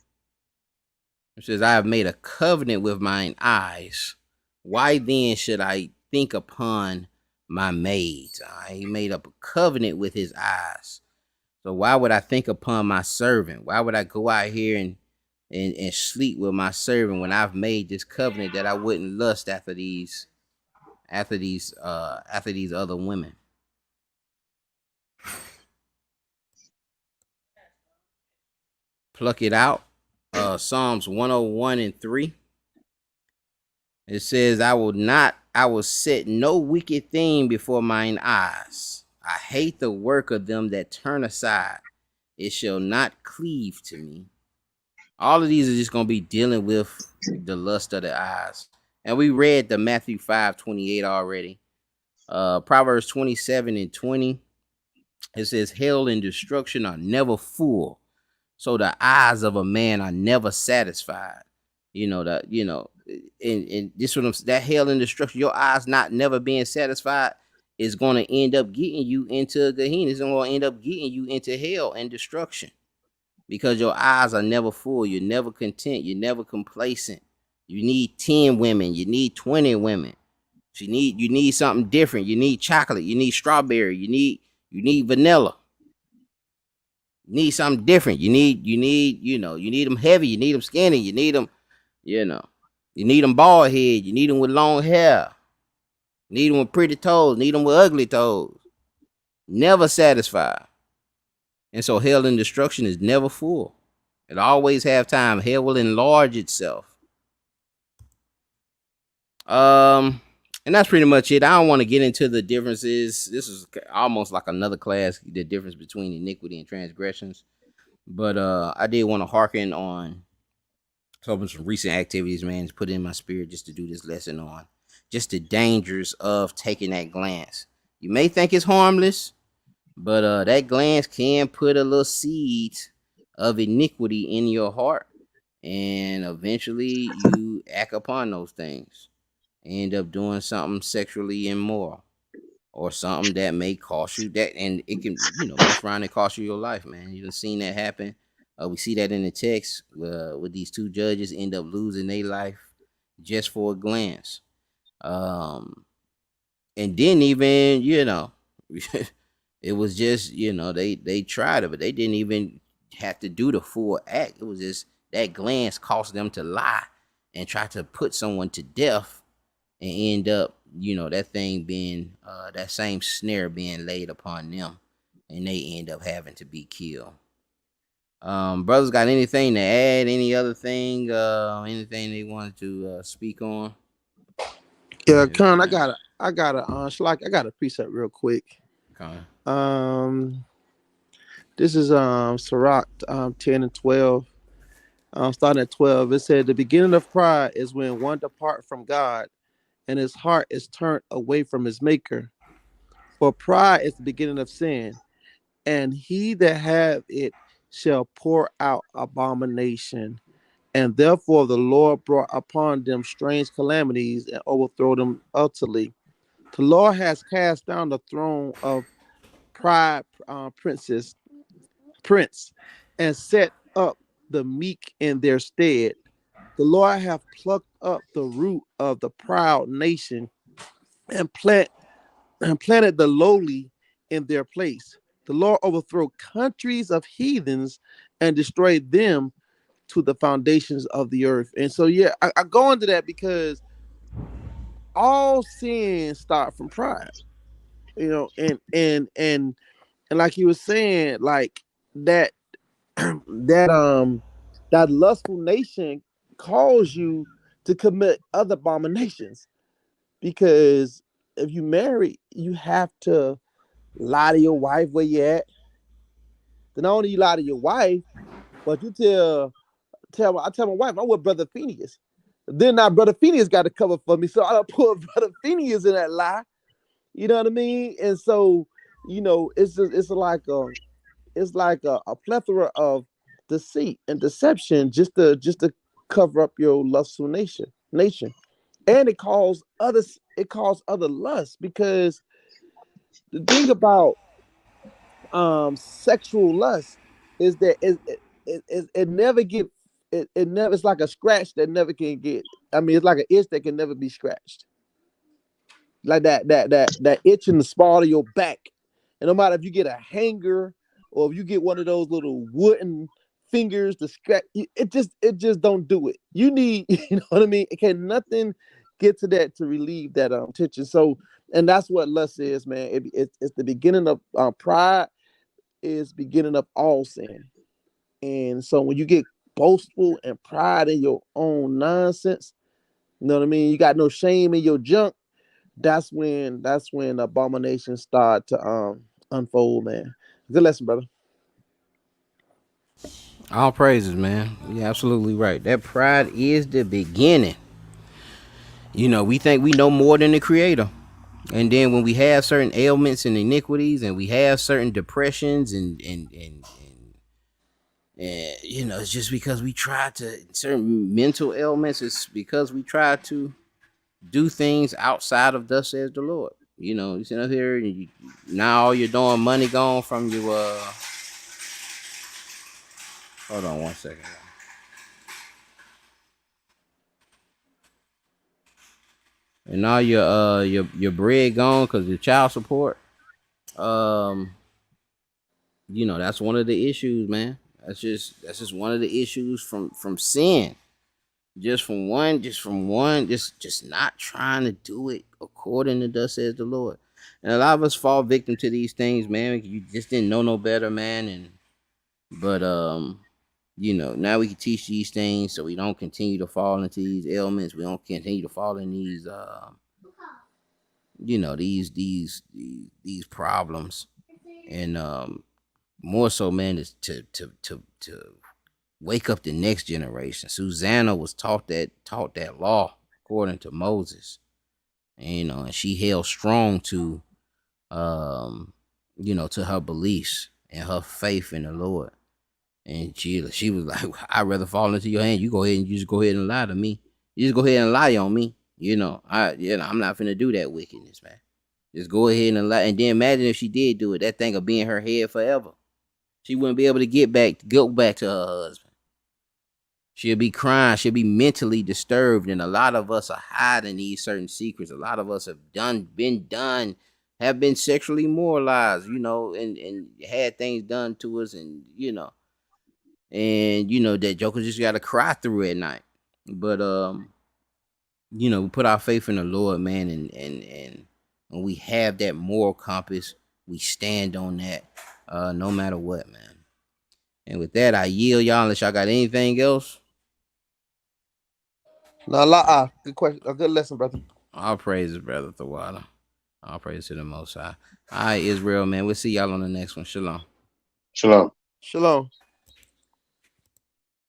It says, I have made a covenant with mine eyes. Why then should I think upon my maids? He made up a covenant with his eyes. So why would I think upon my servant? Why would I go out here and sleep with my servant when I've made this covenant that I wouldn't lust after these other women? Pluck it out. Psalms 101:3. It says, I will set no wicked thing before mine eyes. I hate the work of them that turn aside. It shall not cleave to me. All of these are just going to be dealing with the lust of the eyes. And we read the Matthew 5:28 already. Proverbs 27:20. It says, hell and destruction are never full, so the eyes of a man are never satisfied. And this one, that hell and destruction, your eyes not never being satisfied is going to end up getting you into Gehenna. It's going to end up getting you into hell and destruction, because your eyes are never full. You're never content. You're never complacent. You need 10 women. You need 20 women. You need something different. You need chocolate. You need strawberry. You need vanilla. You need something different. You need them heavy. You need them skinny. You need them, you need them bald head. You need them with long hair. You need them with pretty toes. Need them with ugly toes. Never satisfied. And so hell and destruction is never full. It always have time. Hell will enlarge itself. And that's pretty much it. I don't want to get into the differences. This is almost like another class, the difference between iniquity and transgressions. But I did want to hearken on some recent activities, man, to put in my spirit just to do this lesson on just the dangers of taking that glance. You may think it's harmless, but that glance can put a little seed of iniquity in your heart, and eventually you act upon those things. End up doing something sexually immoral or something that may cost you that, and it can, mess around and cost you your life, man. You've seen that happen. We see that in the text with these two judges end up losing their life just for a glance. And then even, it was just, they tried it, but they didn't even have to do the full act. It was just that glance caused them to lie and try to put someone to death, and end up, that thing being, that same snare being laid upon them, and they end up having to be killed. Brothers got anything to add? Any other thing? Anything they wanted to speak on? Yeah, Con, I got a precept real quick. Con. This is Sirach 10 and 12. Starting at 12, it said, the beginning of pride is when one depart from God, and his heart is turned away from his maker. For pride is the beginning of sin, and he that have it shall pour out abomination. And therefore the Lord brought upon them strange calamities and overthrow them utterly. The Lord has cast down the throne of pride prince, and set up the meek in their stead. The Lord hath plucked up the root of the proud nation, and planted the lowly in their place. The Lord overthrew countries of heathens and destroyed them to the foundations of the earth. And so, yeah, I go into that because all sin start from pride, and like you were saying, like that lustful nation calls you to commit other abominations, because if you marry, you have to lie to your wife where you at. Then not only you lie to your wife, but you tell my wife I'm with Brother Phineas. Then now Brother Phineas got to cover for me, so I don't put Brother Phineas in that lie. You know what I mean? And so, it's like a plethora of deceit and deception just to cover up your lustful nation. And it calls other lust, because the thing about sexual lust is that it never get it never, it's like a scratch that never can get. I mean, it's like an itch that can never be scratched. Like that itch in the spot of your back. And no matter if you get a hanger or if you get one of those little wooden fingers to scratch, it just don't do it. You need, you know what I mean? It can nothing get to that to relieve that tension. So, and that's what lust is, man. It's the beginning of pride is beginning of all sin. And so when you get boastful and pride in your own nonsense, you know what I mean? You got no shame in your junk. That's when abominations start to unfold, man. Good lesson, brother. All praises, man. You're absolutely right. That pride is the beginning. We think we know more than the creator. And then when we have certain ailments and iniquities, and we have certain depressions and it's just because we try to certain mental ailments. It's because we try to do things outside of thus says the Lord. You sit up here and now all you're doing, money gone from you. Hold on one second. And now your bread gone because your child support. That's one of the issues, man. That's just one of the issues from sin. Just not trying to do it according to thus says the Lord. And a lot of us fall victim to these things, man. You just didn't know no better, man. But now we can teach these things so we don't continue to fall into these ailments. We don't continue to fall in these these problems. And more so, man, is to wake up the next generation. Susanna was taught that law according to Moses, and she held strong to to her beliefs and her faith in the Lord. And she was like, I'd rather fall into your hand. You just go ahead and lie to me. You just go ahead and lie on me. I'm not finna do that wickedness, man. Just go ahead and lie. And then imagine if she did do it, that thing would be in her head forever. She wouldn't be able to go back to her husband. She'll be crying. She'll be mentally disturbed. And a lot of us are hiding these certain secrets. A lot of us have been sexually moralized, and had things done to us, and that joker just got to cry through at night. But we put our faith in the Lord, man, and when we have that moral compass, we stand on that, no matter what, man. And with that, I yield y'all unless y'all got anything else. No, good question. A good lesson, brother. All praises, brother Thawada. All praise to the Most High. All right, Israel, man. We'll see y'all on the next one. Shalom. Shalom. Shalom.